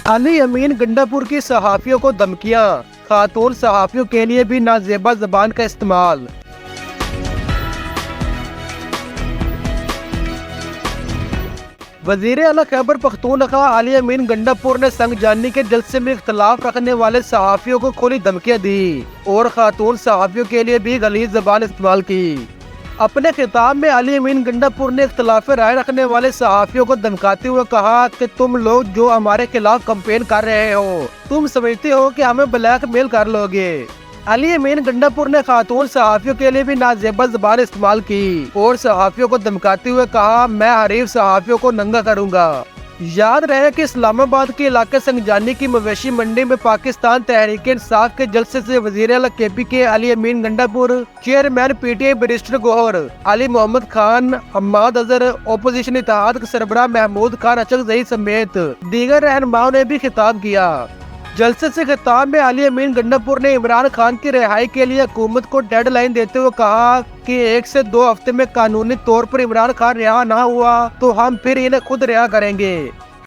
अली अमीन गंडापुर की सहाफियों को धमकियां, खातून सहाफियों के लिए भी नाजेबा जबान का इस्तेमाल। वजीर आला खैबर पख्तूनख्वा अली अमीन गंडापुर ने संगजानी के जलसे में इख्तलाफ रखने वाले सहाफियों को खुली धमकियां दी और खातून सहाफियों के लिए भी गलीज जबान इस्तेमाल की। अपने खिताब में अली अमीन गंडापुर ने इख्तलाफ राय रखने वाले सहाफियों को धमकाते हुए कहा कि तुम लोग जो हमारे खिलाफ कंपेन कर रहे हो, तुम समझते हो कि हमें ब्लैकमेल कर लोगे। अली अमीन गंडापुर ने खातून सहाफियों के लिए भी नाजेबा जबान इस्तेमाल की और सहाफियों को धमकाते हुए कहा, मैं हरीफ सहाफियों को नंगा करूंगा। याद रहे कि इस्लामाबाद के इलाके संगजानी की मवेशी मंडी में पाकिस्तान तहरीक इंसाफ के जलसे से वजीर आला केपी के Ali Amin Gandapur, chairman PTI barrister Gohar, Ali Mohammad Khan, Hammad Azhar, opposition इत्तेहाद के सरबराह महमूद खान अचकजई समेत दीगर रहनुमाओं ने भी खिताब किया। जलसे से खिताब में अली अमीन गंडापुर ने इमरान खान की रिहाई के लिए हुकूमत को डेडलाइन देते हुए कहा कि 1 से 2 हफ्ते में कानूनी तौर पर इमरान खान रिहा ना हुआ तो हम फिर इन्हें खुद रिहा करेंगे।